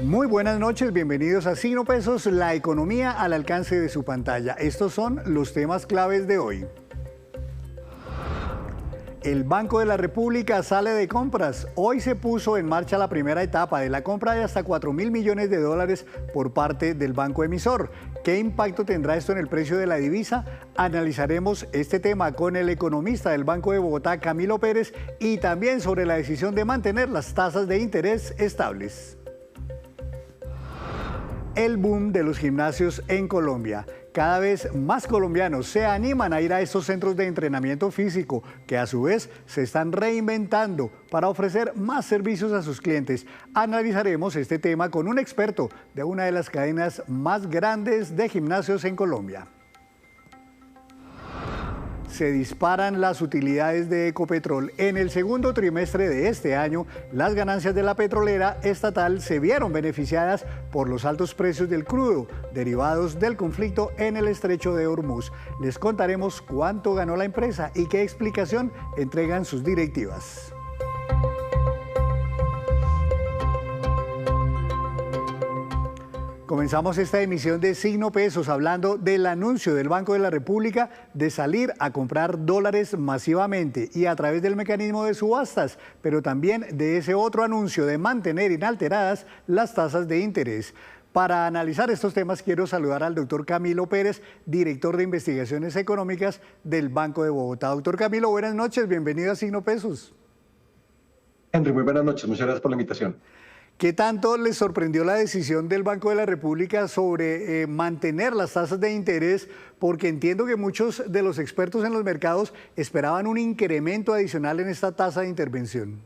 Muy buenas noches, bienvenidos a Signo Pesos, la economía al alcance de su pantalla. Estos son los temas claves de hoy. El Banco de la República sale de compras. Hoy se puso en marcha la primera etapa de la compra de hasta 4.000 millones de dólares por parte del banco emisor. ¿Qué impacto tendrá esto en el precio de la divisa? Analizaremos este tema con el economista del Banco de Bogotá, Camilo Pérez, y también sobre la decisión de mantener las tasas de interés estables. El boom de los gimnasios en Colombia. Cada vez más colombianos se animan a ir a estos centros de entrenamiento físico, que a su vez se están reinventando para ofrecer más servicios a sus clientes. Analizaremos este tema con un experto de una de las cadenas más grandes de gimnasios en Colombia. Se disparan las utilidades de Ecopetrol. En el segundo trimestre de este año, las ganancias de la petrolera estatal se vieron beneficiadas por los altos precios del crudo, derivados del conflicto en el estrecho de Hormuz. Les contaremos cuánto ganó la empresa y qué explicación entregan sus directivas. Comenzamos esta emisión de Signo Pesos hablando del anuncio del Banco de la República de salir a comprar dólares masivamente y a través del mecanismo de subastas, pero también de ese otro anuncio de mantener inalteradas las tasas de interés. Para analizar estos temas quiero saludar al doctor Camilo Pérez, director de Investigaciones Económicas del Banco de Bogotá. Doctor Camilo, buenas noches, bienvenido a Signo Pesos. Henry, muy buenas noches, muchas gracias por la invitación. ¿Qué tanto les sorprendió la decisión del Banco de la República sobre mantener las tasas de interés? Porque entiendo que muchos de los expertos en los mercados esperaban un incremento adicional en esta tasa de intervención.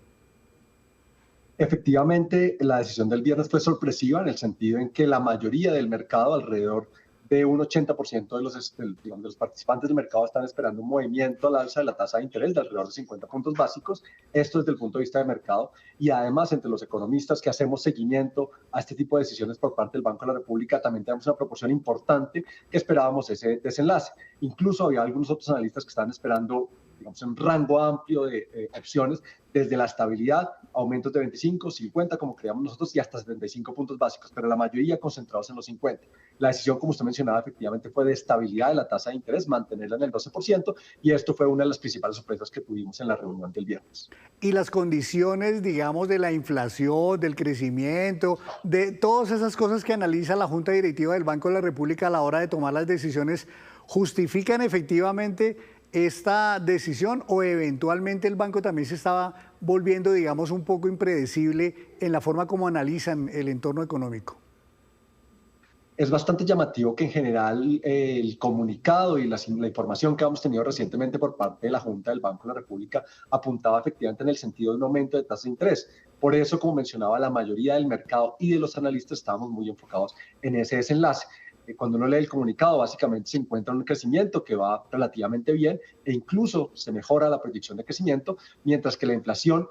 Efectivamente, la decisión del viernes fue sorpresiva en el sentido en que la mayoría del mercado, alrededor de un 80% de los participantes del mercado, están esperando un movimiento al alza de la tasa de interés de alrededor de 50 puntos básicos. Esto desde el punto de vista de mercado. Y además, entre los economistas que hacemos seguimiento a este tipo de decisiones por parte del Banco de la República, también tenemos una proporción importante que esperábamos ese desenlace. Incluso había algunos otros analistas que estaban esperando, digamos, un rango amplio de opciones, desde la estabilidad, aumentos de 25, 50, como creíamos nosotros, y hasta 75 puntos básicos, pero la mayoría concentrados en los 50. La decisión, como usted mencionaba, efectivamente fue de estabilidad de la tasa de interés, mantenerla en el 12%, y esto fue una de las principales sorpresas que tuvimos en la reunión del viernes. Y las condiciones, digamos, de la inflación, del crecimiento, de todas esas cosas que analiza la Junta Directiva del Banco de la República a la hora de tomar las decisiones, ¿justifican efectivamente esta decisión o eventualmente el banco también se estaba volviendo, digamos, un poco impredecible en la forma como analizan el entorno económico? Es bastante llamativo que en general el comunicado y la información que hemos tenido recientemente por parte de la Junta del Banco de la República apuntaba efectivamente en el sentido de un aumento de tasa de interés. Por eso, como mencionaba, la mayoría del mercado y de los analistas estábamos muy enfocados en ese desenlace. Cuando uno lee el comunicado, básicamente se encuentra un crecimiento que va relativamente bien e incluso se mejora la proyección de crecimiento, mientras que la inflación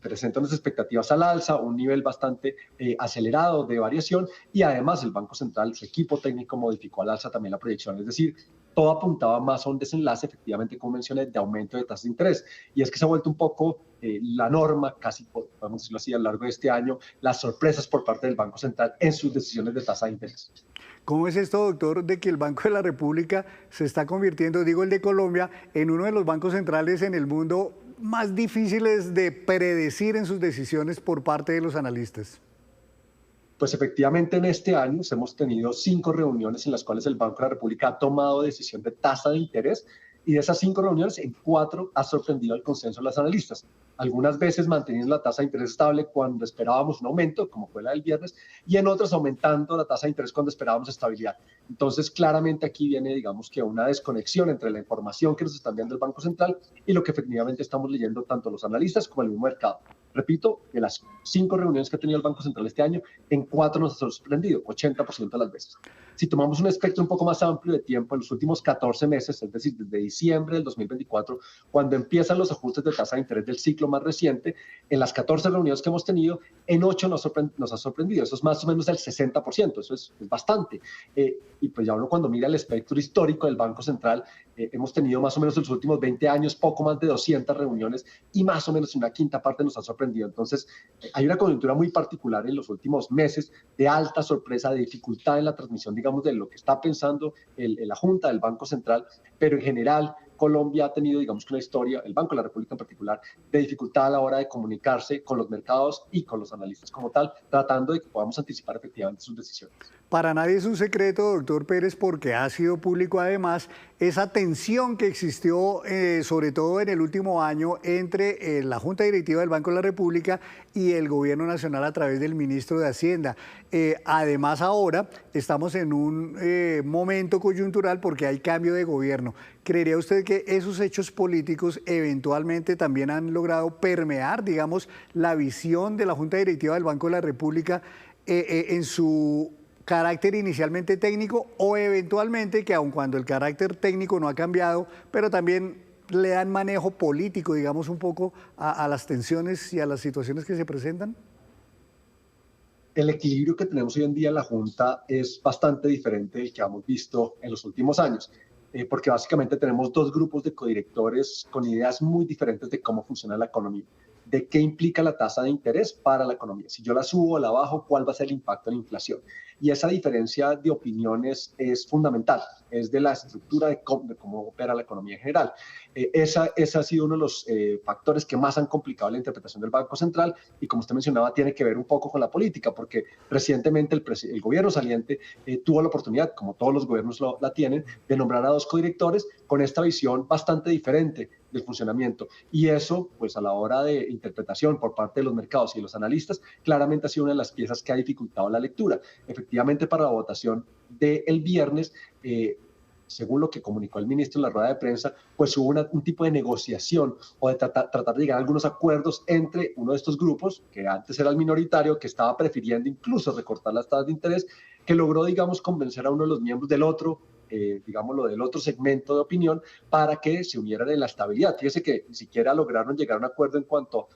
presenta unas expectativas al alza, un nivel bastante acelerado de variación, y además el Banco Central, su equipo técnico, modificó al alza también la proyección. Es decir, todo apuntaba más a un desenlace, efectivamente, como mencioné, de aumento de tasas de interés. Y es que se ha vuelto un poco la norma, casi podemos decirlo así, a lo largo de este año, las sorpresas por parte del Banco Central en sus decisiones de tasa de interés. ¿Cómo es esto, doctor, de que el Banco de la República se está convirtiendo, digo el de Colombia, en uno de los bancos centrales en el mundo más difíciles de predecir en sus decisiones por parte de los analistas? Pues efectivamente en este año hemos tenido 5 reuniones en las cuales el Banco de la República ha tomado decisión de tasa de interés, y de esas 5 reuniones, en 4 ha sorprendido el consenso de los analistas. Algunas veces manteniendo la tasa de interés estable cuando esperábamos un aumento, como fue la del viernes, y en otras aumentando la tasa de interés cuando esperábamos estabilidad. Entonces, claramente aquí viene, digamos, que una desconexión entre la información que nos están dando el Banco Central y lo que efectivamente estamos leyendo tanto los analistas como el mismo mercado. Repito, de las 5 reuniones que ha tenido el Banco Central este año, en 4 nos ha sorprendido, 80% de las veces. Si tomamos un espectro un poco más amplio de tiempo, en los últimos 14 meses, es decir, desde diciembre del 2024, cuando empiezan los ajustes de tasa de interés del ciclo más reciente, en las 14 reuniones que hemos tenido, en 8 nos ha sorprendido. Eso es más o menos el 60%, eso es bastante. Y pues ya uno cuando mira el espectro histórico del Banco Central, hemos tenido más o menos en los últimos 20 años poco más de 200 reuniones y más o menos una quinta parte nos ha sorprendido. Entonces, hay una coyuntura muy particular en los últimos meses de alta sorpresa, de dificultad en la transmisión, digamos, de lo que está pensando la Junta del Banco Central, pero en general Colombia ha tenido, digamos, una historia, el Banco de la República en particular, de dificultad a la hora de comunicarse con los mercados y con los analistas como tal, tratando de que podamos anticipar efectivamente sus decisiones. Para nadie es un secreto, doctor Pérez, porque ha sido público además esa tensión que existió, sobre todo en el último año, entre la Junta Directiva del Banco de la República y el Gobierno Nacional a través del ministro de Hacienda. Además, ahora estamos en un momento coyuntural porque hay cambio de gobierno. ¿Creería usted que esos hechos políticos eventualmente también han logrado permear, digamos, la visión de la Junta Directiva del Banco de la República en su carácter inicialmente técnico, o eventualmente que aun cuando el carácter técnico no ha cambiado, pero también le dan manejo político, digamos, un poco a las tensiones y a las situaciones que se presentan? El equilibrio que tenemos hoy en día en la Junta es bastante diferente del que hemos visto en los últimos años, porque básicamente tenemos dos grupos de codirectores con ideas muy diferentes de cómo funciona la economía, de qué implica la tasa de interés para la economía. Si yo la subo o la bajo, ¿cuál va a ser el impacto en la inflación? Y esa diferencia de opiniones es fundamental, es de la estructura de cómo opera la economía en general. Ese ha sido uno de los factores que más han complicado la interpretación del Banco Central y, como usted mencionaba, tiene que ver un poco con la política, porque recientemente el gobierno saliente tuvo la oportunidad, como todos los gobiernos la tienen, de nombrar a dos codirectores con esta visión bastante diferente del funcionamiento. Y eso, pues a la hora de interpretación por parte de los mercados y de los analistas, claramente ha sido una de las piezas que ha dificultado la lectura. Efectivamente, para la votación del viernes, según lo que comunicó el ministro en la rueda de prensa, pues hubo un tipo de negociación o de tratar de llegar a algunos acuerdos entre uno de estos grupos, que antes era el minoritario, que estaba prefiriendo incluso recortar las tasas de interés, que logró, digamos, convencer a uno de los miembros del otro, digámoslo, del otro segmento de opinión, para que se unieran en la estabilidad. Fíjese que ni siquiera lograron llegar a un acuerdo en cuanto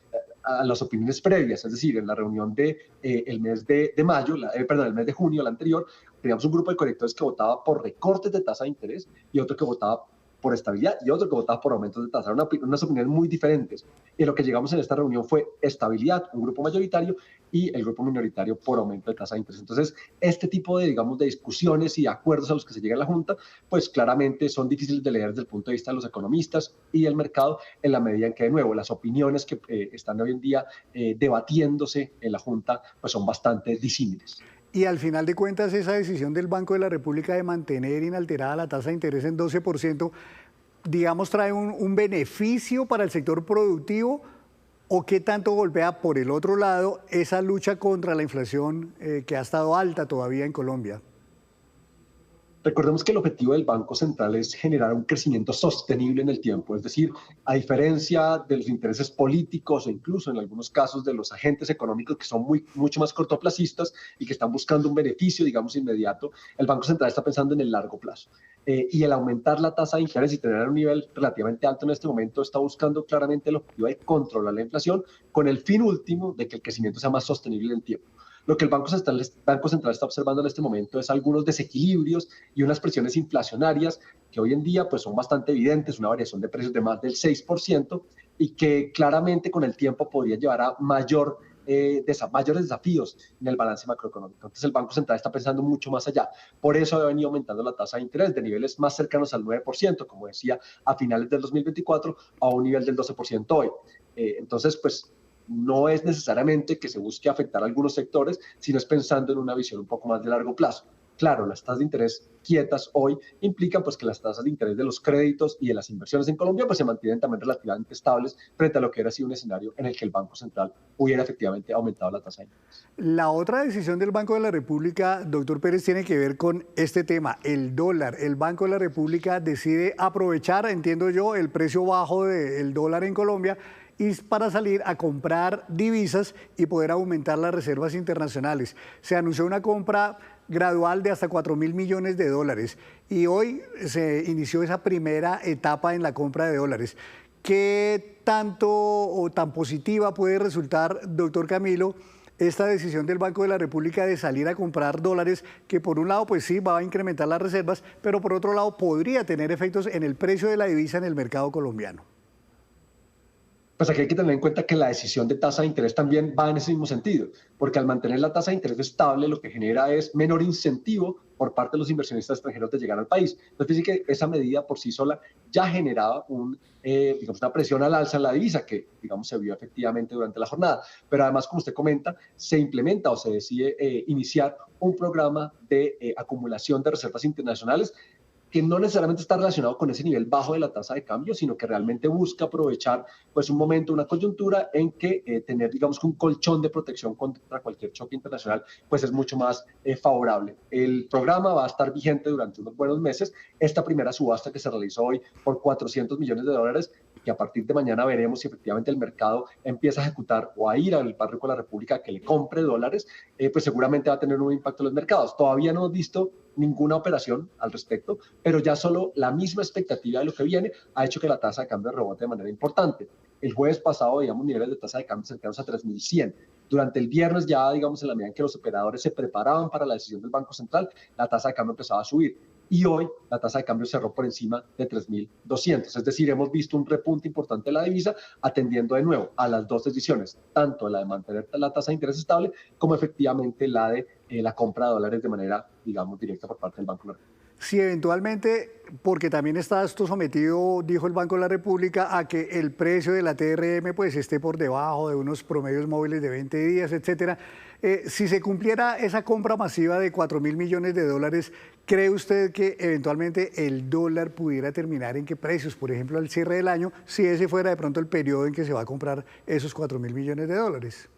a las opiniones previas, es decir, en la reunión el mes de mayo, el mes de junio, la anterior, teníamos un grupo de colectores que votaba por recortes de tasa de interés y otro que votaba por estabilidad y otro que votaba por aumentos de tasa. Unas opiniones muy diferentes. Y lo que llegamos en esta reunión fue estabilidad, un grupo mayoritario, y el grupo minoritario por aumento de tasa de interés. Entonces, este tipo de, digamos, de discusiones y acuerdos a los que se llega en la Junta, pues claramente son difíciles de leer desde el punto de vista de los economistas y del mercado, en la medida en que, de nuevo, las opiniones que están hoy en día debatiéndose en la Junta, pues son bastante disímiles. Y al final de cuentas, esa decisión del Banco de la República de mantener inalterada la tasa de interés en 12%, digamos, trae un beneficio para el sector productivo, o qué tanto golpea por el otro lado esa lucha contra la inflación que ha estado alta todavía en Colombia. Recordemos que el objetivo del Banco Central es generar un crecimiento sostenible en el tiempo, es decir, a diferencia de los intereses políticos o incluso en algunos casos de los agentes económicos que son mucho más cortoplacistas y que están buscando un beneficio, digamos, inmediato, el Banco Central está pensando en el largo plazo. Y el aumentar la tasa de interés y tener un nivel relativamente alto en este momento está buscando claramente el objetivo de controlar la inflación con el fin último de que el crecimiento sea más sostenible en el tiempo. Lo que el Banco Central está observando en este momento es algunos desequilibrios y unas presiones inflacionarias que hoy en día pues, son bastante evidentes, una variación de precios de más del 6% y que claramente con el tiempo podría llevar a mayores desafíos en el balance macroeconómico. Entonces el Banco Central está pensando mucho más allá. Por eso ha venido aumentando la tasa de interés de niveles más cercanos al 9%, como decía, a finales del 2024, a un nivel del 12% hoy. Entonces, pues no es necesariamente que se busque afectar a algunos sectores, sino es pensando en una visión un poco más de largo plazo. Claro, las tasas de interés quietas hoy implican pues, que las tasas de interés de los créditos y de las inversiones en Colombia pues, se mantienen también relativamente estables frente a lo que hubiera sido un escenario en el que el Banco Central hubiera efectivamente aumentado la tasa de interés. La otra decisión del Banco de la República, doctor Pérez, tiene que ver con este tema, el dólar. El Banco de la República decide aprovechar, entiendo yo, el precio bajo del dólar en Colombia y para salir a comprar divisas y poder aumentar las reservas internacionales. Se anunció una compra gradual de hasta 4.000 millones de dólares. Y hoy se inició esa primera etapa en la compra de dólares. ¿Qué tanto o tan positiva puede resultar, doctor Camilo, esta decisión del Banco de la República de salir a comprar dólares, que por un lado pues sí va a incrementar las reservas, pero por otro lado podría tener efectos en el precio de la divisa en el mercado colombiano? Pues aquí hay que tener en cuenta que la decisión de tasa de interés también va en ese mismo sentido, porque al mantener la tasa de interés estable, lo que genera es menor incentivo por parte de los inversionistas extranjeros de llegar al país. Entonces, fíjense que esa medida por sí sola ya generaba digamos, una presión al alza en la divisa, que digamos, se vio efectivamente durante la jornada. Pero además, como usted comenta, se implementa o se decide iniciar un programa de acumulación de reservas internacionales que no necesariamente está relacionado con ese nivel bajo de la tasa de cambio, sino que realmente busca aprovechar pues un momento, una coyuntura en que tener, digamos, un colchón de protección contra cualquier choque internacional, pues es mucho más favorable. El programa va a estar vigente durante unos buenos meses. Esta primera subasta que se realizó hoy por 400 millones de dólares, que a partir de mañana veremos si efectivamente el mercado empieza a ejecutar o a ir al Banco de la República que le compre dólares, pues seguramente va a tener un impacto en los mercados. Todavía no hemos visto ninguna operación al respecto, pero ya solo la misma expectativa de lo que viene ha hecho que la tasa de cambio rebote de manera importante. El jueves pasado veíamos niveles de tasa de cambio cercanos a 3.100. Durante el viernes ya, digamos, en la medida en que los operadores se preparaban para la decisión del Banco Central, la tasa de cambio empezaba a subir. Y hoy la tasa de cambio cerró por encima de 3.200. Es decir, hemos visto un repunte importante de la divisa atendiendo de nuevo a las dos decisiones, tanto la de mantener la tasa de interés estable como efectivamente la de la compra de dólares de manera, digamos, directa por parte del Banco de la República. Si eventualmente, porque también está esto sometido, dijo el Banco de la República, a que el precio de la TRM pues esté por debajo de unos promedios móviles de 20 días, etcétera. Si se cumpliera esa compra masiva de 4.000 millones de dólares, ¿cree usted que eventualmente el dólar pudiera terminar en qué precios, por ejemplo, al cierre del año, si ese fuera de pronto el periodo en que se va a comprar esos 4.000 millones de dólares?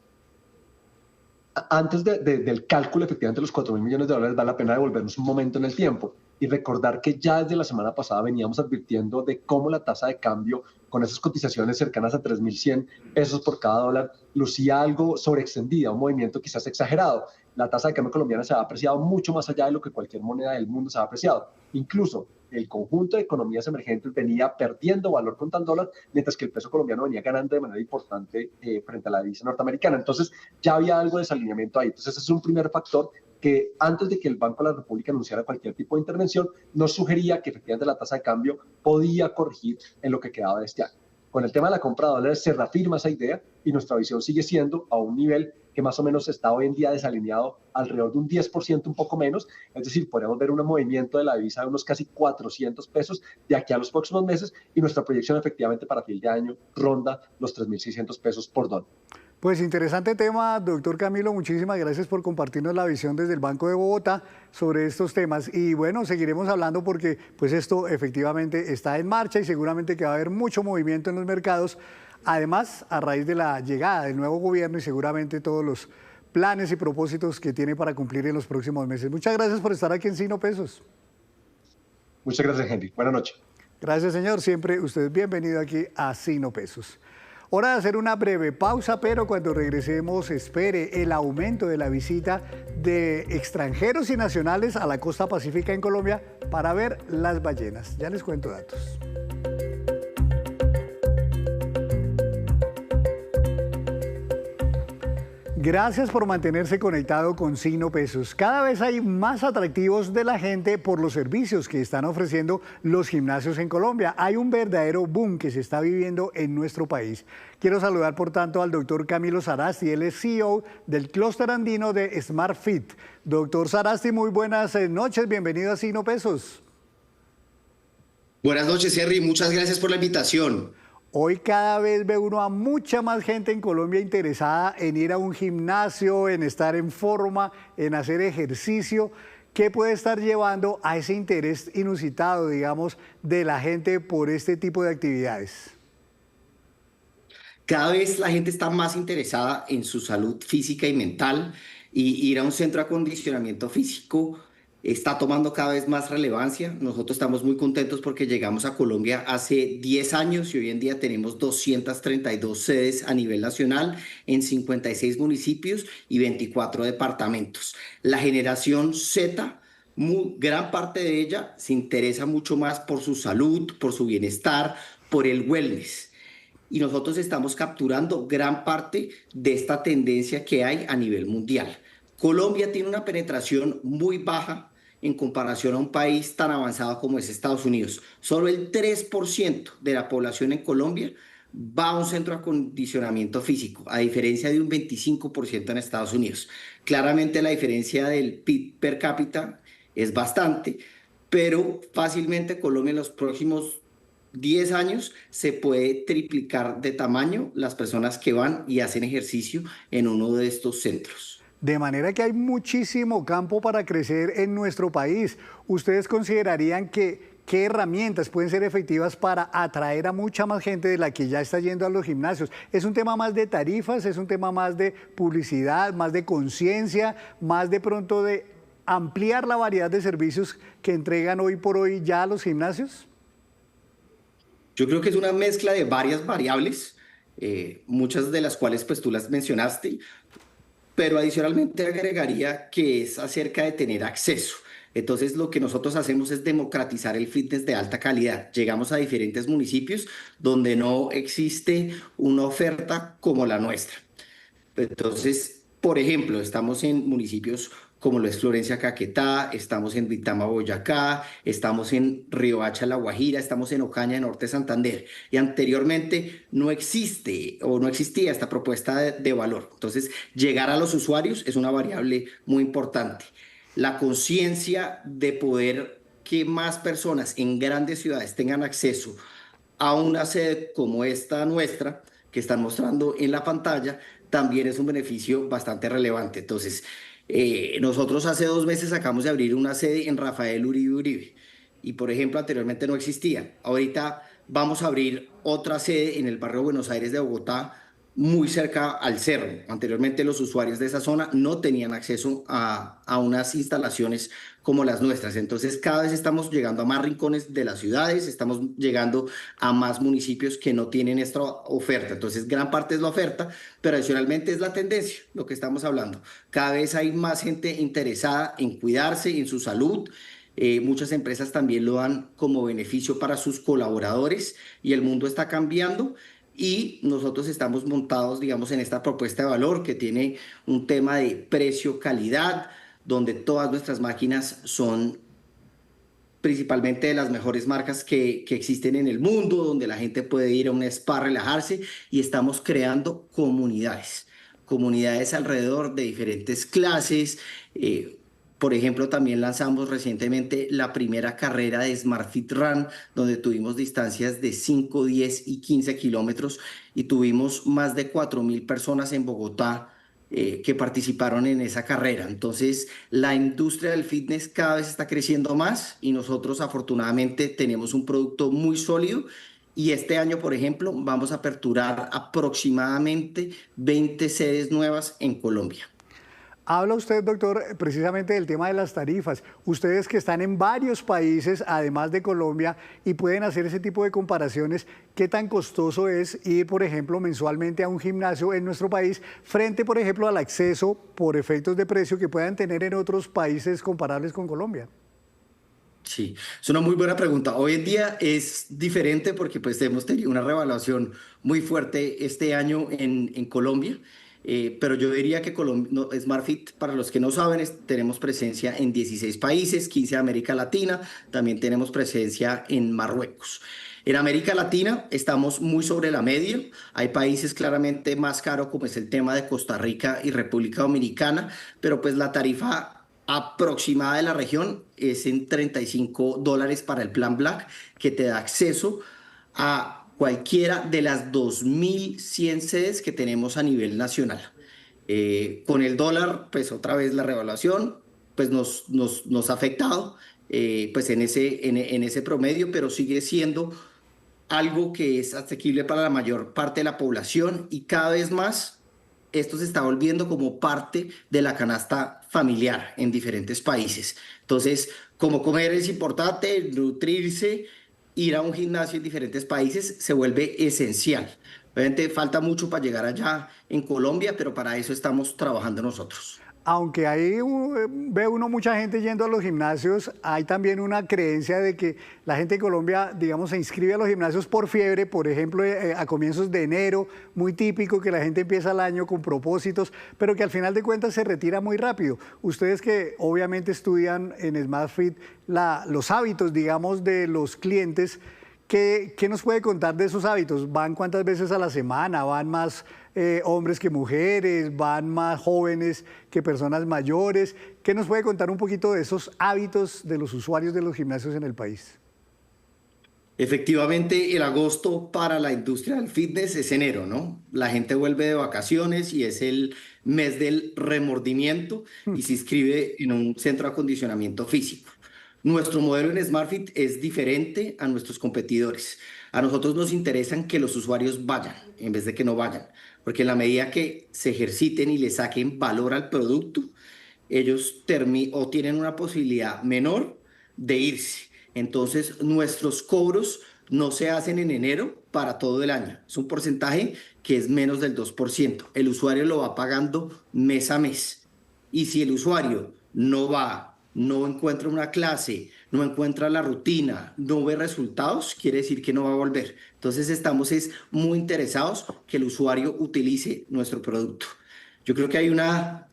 Antes del cálculo efectivamente de los 4.000 millones de dólares, vale la pena devolvernos un momento en el tiempo y recordar que ya desde la semana pasada veníamos advirtiendo de cómo la tasa de cambio con esas cotizaciones cercanas a 3.100 pesos por cada dólar lucía algo sobreextendida, un movimiento quizás exagerado. La tasa de cambio colombiana se ha apreciado mucho más allá de lo que cualquier moneda del mundo se ha apreciado. Incluso el conjunto de economías emergentes venía perdiendo valor contra el dólar, mientras que el peso colombiano venía ganando de manera importante frente a la divisa norteamericana. Entonces ya había algo de desalineamiento ahí. Entonces ese es un primer factor que antes de que el Banco de la República anunciara cualquier tipo de intervención, nos sugería que efectivamente la tasa de cambio podía corregir en lo que quedaba de este año. Con el tema de la compra de dólares se reafirma esa idea y nuestra visión sigue siendo a un nivel que más o menos está hoy en día desalineado alrededor de un 10%, un poco menos. Es decir, podemos ver un movimiento de la divisa de unos casi 400 pesos de aquí a los próximos meses y nuestra proyección efectivamente para fin de año ronda los 3.600 pesos por dólar. Pues interesante tema, doctor Camilo, muchísimas gracias por compartirnos la visión desde el Banco de Bogotá sobre estos temas. Y bueno, seguiremos hablando porque pues esto efectivamente está en marcha y seguramente que va a haber mucho movimiento en los mercados. Además, a raíz de la llegada del nuevo gobierno y seguramente todos los planes y propósitos que tiene para cumplir en los próximos meses. Muchas gracias por estar aquí en Sino Pesos. Muchas gracias, Henry. Buenas noches. Gracias, señor. Siempre usted es bienvenido aquí a Sino Pesos. Hora de hacer una breve pausa, pero cuando regresemos espere el aumento de la visita de extranjeros y nacionales a la costa pacífica en Colombia para ver las ballenas. Ya les cuento datos. Gracias por mantenerse conectado con Sino Pesos. Cada vez hay más atractivos de la gente por los servicios que están ofreciendo los gimnasios en Colombia. Hay un verdadero boom que se está viviendo en nuestro país. Quiero saludar, por tanto, al doctor Camilo Sarasti. Él es CEO del clúster andino de Smart Fit. Doctor Sarasti, muy buenas noches. Bienvenido a Sino Pesos. Buenas noches, Henry. Muchas gracias por la invitación. Hoy cada vez ve uno a mucha más gente en Colombia interesada en ir a un gimnasio, en estar en forma, en hacer ejercicio. ¿Qué puede estar llevando a ese interés inusitado, digamos, de la gente por este tipo de actividades? Cada vez la gente está más interesada en su salud física y mental y ir a un centro de acondicionamiento físico está tomando cada vez más relevancia. Nosotros estamos muy contentos porque llegamos a Colombia hace 10 años y hoy en día tenemos 232 sedes a nivel nacional en 56 municipios y 24 departamentos. La generación Z, gran parte de ella se interesa mucho más por su salud, por su bienestar, por el wellness. Y nosotros estamos capturando gran parte de esta tendencia que hay a nivel mundial. Colombia tiene una penetración muy baja en comparación a un país tan avanzado como es Estados Unidos. Solo el 3% de la población en Colombia va a un centro de acondicionamiento físico, a diferencia de un 25% en Estados Unidos. Claramente la diferencia del PIB per cápita es bastante, pero fácilmente Colombia en los próximos 10 años se puede triplicar de tamaño las personas que van y hacen ejercicio en uno de estos centros. De manera que hay muchísimo campo para crecer en nuestro país. ¿Ustedes considerarían que qué herramientas pueden ser efectivas para atraer a mucha más gente de la que ya está yendo a los gimnasios? ¿Es un tema más de tarifas? ¿Es un tema más de publicidad, más de conciencia, más de pronto de ampliar la variedad de servicios que entregan hoy por hoy ya a los gimnasios? Yo creo que es una mezcla de varias variables, muchas de las cuales pues tú las mencionaste, pero adicionalmente agregaría que es acerca de tener acceso. Entonces, lo que nosotros hacemos es democratizar el fitness de alta calidad. Llegamos a diferentes municipios donde no existe una oferta como la nuestra. Entonces, por ejemplo, estamos en municipios como lo es Florencia, Caquetá, estamos en Duitama, Boyacá, estamos en Riohacha, La Guajira, estamos en Ocaña, Norte Santander. Y anteriormente no existe o no existía esta propuesta de valor. Entonces, llegar a los usuarios es una variable muy importante. La conciencia de poder que más personas en grandes ciudades tengan acceso a una sede como esta nuestra, que están mostrando en la pantalla, también es un beneficio bastante relevante. Entonces, nosotros hace 2 meses acabamos de abrir una sede en Rafael Uribe Uribe y, por ejemplo, anteriormente no existía. Ahorita vamos a abrir otra sede en el barrio Buenos Aires de Bogotá, muy cerca al cerro. Anteriormente los usuarios de esa zona no tenían acceso a unas instalaciones como las nuestras. Entonces cada vez estamos llegando a más rincones de las ciudades, estamos llegando a más municipios que no tienen esta oferta. Entonces gran parte es la oferta, pero adicionalmente es la tendencia, lo que estamos hablando. Cada vez hay más gente interesada en cuidarse, en su salud. Muchas empresas también lo dan como beneficio para sus colaboradores y el mundo está cambiando. Y nosotros estamos montados, digamos, en esta propuesta de valor que tiene un tema de precio-calidad, donde todas nuestras máquinas son principalmente de las mejores marcas que existen en el mundo, donde la gente puede ir a un spa, relajarse, y estamos creando comunidades alrededor de diferentes clases. Por ejemplo, también lanzamos recientemente la primera carrera de Smart Fit Run, donde tuvimos distancias de 5, 10 y 15 kilómetros y tuvimos más de 4.000 personas en Bogotá que participaron en esa carrera. Entonces, la industria del fitness cada vez está creciendo más y nosotros afortunadamente tenemos un producto muy sólido. Y este año, por ejemplo, vamos a aperturar aproximadamente 20 sedes nuevas en Colombia. Habla usted, doctor, precisamente del tema de las tarifas. Ustedes que están en varios países, además de Colombia, y pueden hacer ese tipo de comparaciones, ¿qué tan costoso es ir, por ejemplo, mensualmente a un gimnasio en nuestro país, frente, por ejemplo, al acceso por efectos de precio que puedan tener en otros países comparables con Colombia? Sí, es una muy buena pregunta. Hoy en día es diferente porque pues hemos tenido una revaluación muy fuerte este año en Colombia. Pero yo diría que SmartFit, para los que no saben, tenemos presencia en 16 países, 15 de América Latina, también tenemos presencia en Marruecos. En América Latina estamos muy sobre la media, hay países claramente más caros como es el tema de Costa Rica y República Dominicana, pero pues la tarifa aproximada de la región es en $35 para el plan Black, que te da acceso a cualquiera de las 2.100 sedes que tenemos a nivel nacional. Con el dólar, pues otra vez la revaluación, pues nos ha afectado pues en ese promedio, pero sigue siendo algo que es asequible para la mayor parte de la población y cada vez más esto se está volviendo como parte de la canasta familiar en diferentes países. Entonces, como comer es importante, nutrirse, ir a un gimnasio en diferentes países se vuelve esencial. Obviamente falta mucho para llegar allá en Colombia, pero para eso estamos trabajando nosotros. Aunque ahí ve uno mucha gente yendo a los gimnasios, hay también una creencia de que la gente de Colombia, digamos, se inscribe a los gimnasios por fiebre, por ejemplo, a comienzos de enero, muy típico que la gente empieza el año con propósitos, pero que al final de cuentas se retira muy rápido. Ustedes que obviamente estudian en SmartFit los hábitos, digamos, de los clientes, ¿qué nos puede contar de esos hábitos? ¿Van cuántas veces a la semana? ¿Van más hombres que mujeres? ¿Van más jóvenes que personas mayores? ¿Qué nos puede contar un poquito de esos hábitos de los usuarios de los gimnasios en el país? Efectivamente, el agosto para la industria del fitness es enero, ¿no? La gente vuelve de vacaciones y es el mes del remordimiento y se inscribe en un centro de acondicionamiento físico. Nuestro modelo en SmartFit es diferente a nuestros competidores. A nosotros nos interesan que los usuarios vayan en vez de que no vayan, porque en la medida que se ejerciten y le saquen valor al producto, ellos tienen una posibilidad menor de irse. Entonces, nuestros cobros no se hacen en enero para todo el año. Es un porcentaje que es menos del 2%. El usuario lo va pagando mes a mes. Y si el usuario no va, no encuentra una clase, no encuentra la rutina, no ve resultados, quiere decir que no va a volver. Entonces estamos muy interesados que el usuario utilice nuestro producto. Yo creo que hay una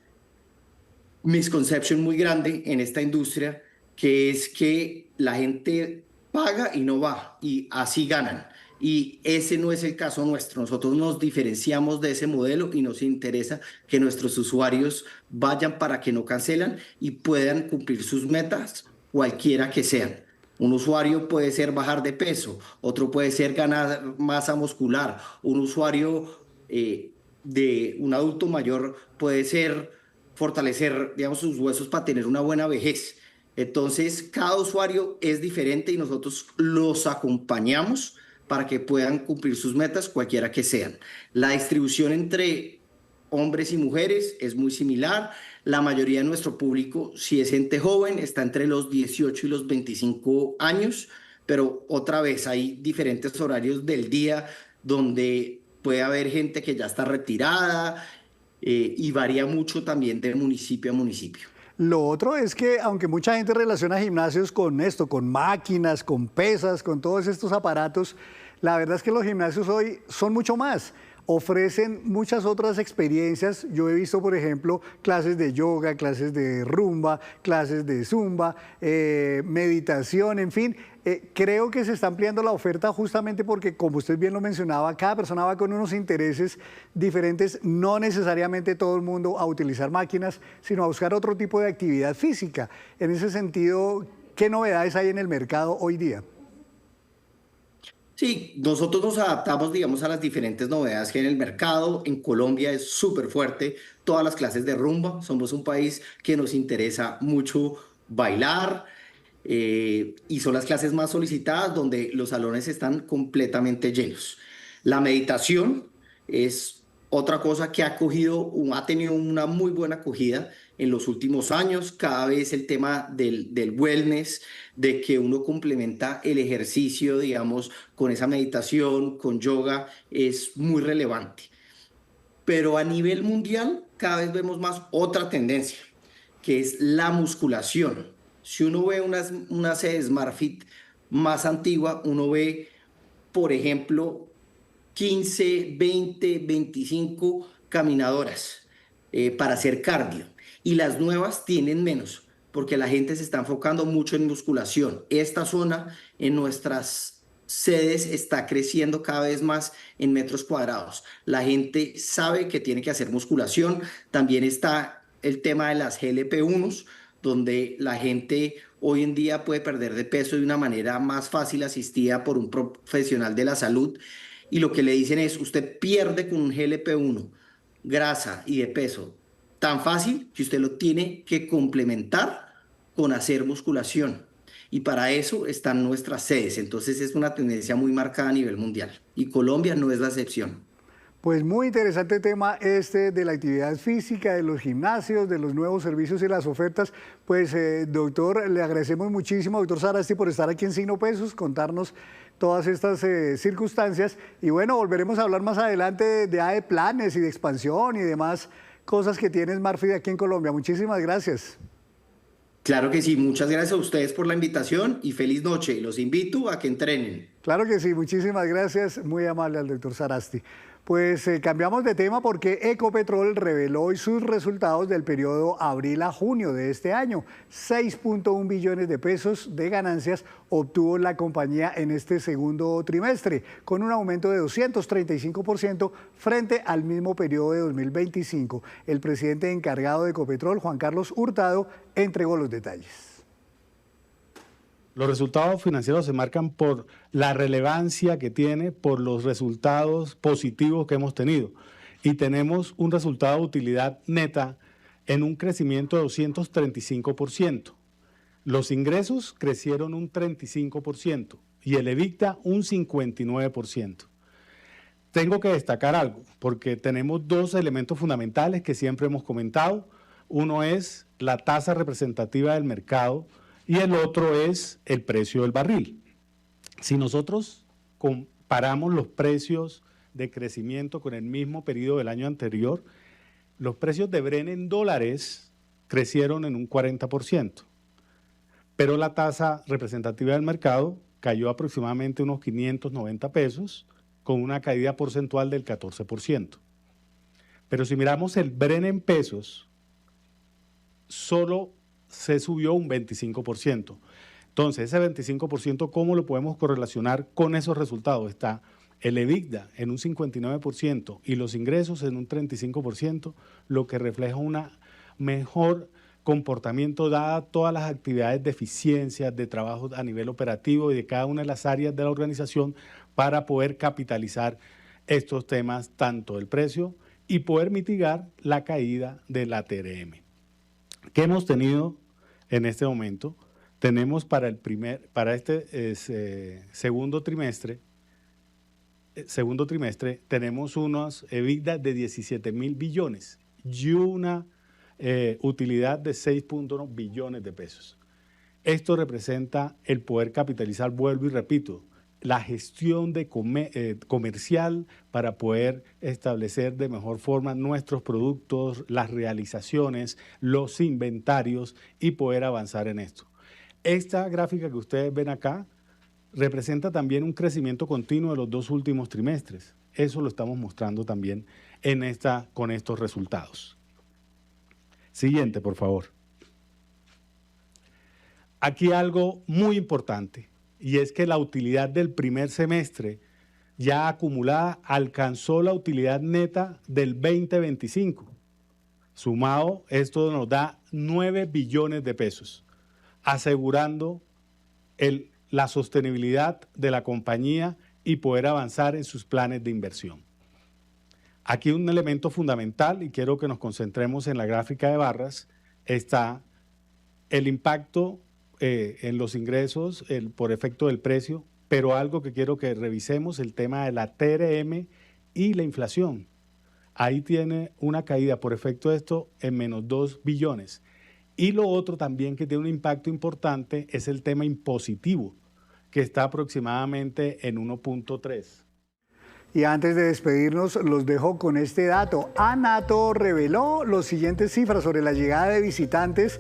misconception muy grande en esta industria, que es que la gente paga y no va, y así ganan. Y ese no es el caso nuestro. Nosotros nos diferenciamos de ese modelo y nos interesa que nuestros usuarios vayan para que no cancelan y puedan cumplir sus metas, cualquiera que sean. Un usuario puede ser bajar de peso, otro puede ser ganar masa muscular, un usuario de un adulto mayor puede ser fortalecer, digamos, sus huesos para tener una buena vejez. Entonces, cada usuario es diferente y nosotros los acompañamos para que puedan cumplir sus metas, cualquiera que sean. La distribución entre hombres y mujeres es muy similar. La mayoría de nuestro público, si es gente joven, está entre los 18 y los 25 años, pero otra vez hay diferentes horarios del día donde puede haber gente que ya está retirada y varía mucho también de municipio a municipio. Lo otro es que, aunque mucha gente relaciona gimnasios con esto, con máquinas, con pesas, con todos estos aparatos, la verdad es que los gimnasios hoy son mucho más. Ofrecen muchas otras experiencias. Yo he visto, por ejemplo, clases de yoga, clases de rumba, clases de zumba, meditación, en fin. Creo que se está ampliando la oferta justamente porque, como usted bien lo mencionaba, cada persona va con unos intereses diferentes, no necesariamente todo el mundo a utilizar máquinas, sino a buscar otro tipo de actividad física. En ese sentido, ¿qué novedades hay en el mercado hoy día? Sí, nosotros nos adaptamos, digamos, a las diferentes novedades que hay en el mercado. En Colombia es súper fuerte todas las clases de rumba. Somos un país que nos interesa mucho bailar y son las clases más solicitadas donde los salones están completamente llenos. La meditación es otra cosa que ha tenido una muy buena acogida en los últimos años. Cada vez el tema del wellness, de que uno complementa el ejercicio, digamos, con esa meditación, con yoga, es muy relevante. Pero a nivel mundial, cada vez vemos más otra tendencia, que es la musculación. Si uno ve una sede SmartFit más antigua, uno ve, por ejemplo, 15, 20, 25 caminadoras para hacer cardio. Y las nuevas tienen menos, porque la gente se está enfocando mucho en musculación. Esta zona en nuestras sedes está creciendo cada vez más en metros cuadrados. La gente sabe que tiene que hacer musculación. También está el tema de las GLP-1s, donde la gente hoy en día puede perder de peso de una manera más fácil, asistida por un profesional de la salud. Y lo que le dicen es, usted pierde con un GLP-1 grasa y de peso tan fácil que usted lo tiene que complementar con hacer musculación. Y para eso están nuestras sedes. Entonces es una tendencia muy marcada a nivel mundial. Y Colombia no es la excepción. Pues muy interesante tema este de la actividad física, de los gimnasios, de los nuevos servicios y las ofertas. Pues doctor, le agradecemos muchísimo, doctor Sarasti, por estar aquí en Signo Pesos, contarnos todas estas circunstancias. Y bueno, volveremos a hablar más adelante de planes y de expansión y demás cosas que tiene Smartfit aquí en Colombia. Muchísimas gracias. Claro que sí, muchas gracias a ustedes por la invitación y feliz noche. Los invito a que entrenen. Claro que sí, muchísimas gracias, muy amable al doctor Sarasti. Pues cambiamos de tema porque Ecopetrol reveló hoy sus resultados del periodo abril a junio de este año. 6.1 billones de pesos de ganancias obtuvo la compañía en este segundo trimestre, con un aumento de 235% frente al mismo periodo de 2025. El presidente encargado de Ecopetrol, Juan Carlos Hurtado, entregó los detalles. Los resultados financieros se marcan por la relevancia que tiene, por los resultados positivos que hemos tenido. Y tenemos un resultado de utilidad neta en un crecimiento de 235%. Los ingresos crecieron un 35% y el EBITDA un 59%. Tengo que destacar algo, porque tenemos dos elementos fundamentales que siempre hemos comentado. Uno es la tasa representativa del mercado, y el otro es el precio del barril. Si nosotros comparamos los precios de crecimiento con el mismo periodo del año anterior, los precios de Brent en dólares crecieron en un 40%, pero la tasa representativa del mercado cayó aproximadamente unos 590 pesos, con una caída porcentual del 14%. Pero si miramos el Brent en pesos, solo se subió un 25%. Entonces, ese 25%, ¿cómo lo podemos correlacionar con esos resultados? Está el EBITDA en un 59% y los ingresos en un 35%, lo que refleja un mejor comportamiento dada todas las actividades de eficiencia, de trabajo a nivel operativo y de cada una de las áreas de la organización para poder capitalizar estos temas, tanto del precio y poder mitigar la caída de la TRM. ¿Qué hemos tenido en este momento? Tenemos para este segundo trimestre, tenemos unos EBITDA de 17.000 billones y una utilidad de 6.1 billones de pesos. Esto representa el poder capitalizar, vuelvo y repito, la gestión comercial para poder establecer de mejor forma nuestros productos, las realizaciones, los inventarios y poder avanzar en esto. Esta gráfica que ustedes ven acá representa también un crecimiento continuo de los dos últimos trimestres. Eso lo estamos mostrando también con estos resultados. Siguiente, por favor. Aquí algo muy importante. Y es que la utilidad del primer semestre ya acumulada alcanzó la utilidad neta del 2025. Sumado, esto nos da 9 billones de pesos, asegurando la sostenibilidad de la compañía y poder avanzar en sus planes de inversión. Aquí un elemento fundamental, y quiero que nos concentremos en la gráfica de barras, está el impacto en los ingresos por efecto del precio, pero algo que quiero que revisemos, el tema de la TRM y la inflación. Ahí tiene una caída por efecto de esto en menos 2 billones. Y lo otro también que tiene un impacto importante es el tema impositivo, que está aproximadamente en 1.3. Y antes de despedirnos, los dejo con este dato. ANATO reveló las siguientes cifras sobre la llegada de visitantes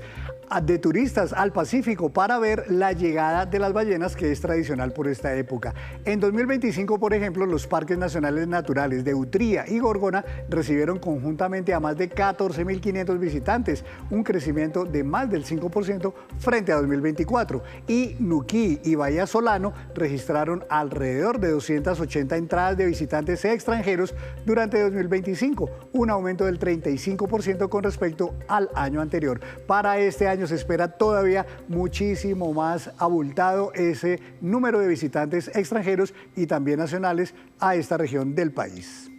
de turistas al Pacífico para ver la llegada de las ballenas, que es tradicional por esta época. En 2025, por ejemplo, los parques nacionales naturales de Utría y Gorgona recibieron conjuntamente a más de 14.500 visitantes, un crecimiento de más del 5% frente a 2024. Y Nuquí y Bahía Solano registraron alrededor de 280 entradas de visitantes extranjeros durante 2025, un aumento del 35% con respecto al año anterior. Para este año se espera todavía muchísimo más abultado ese número de visitantes extranjeros y también nacionales a esta región del país.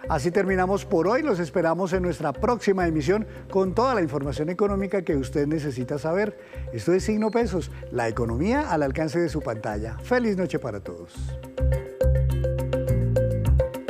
Así terminamos por hoy. Los esperamos en nuestra próxima emisión con toda la información económica que usted necesita saber. Esto es Signo Pesos, la economía al alcance de su pantalla. Feliz noche para todos.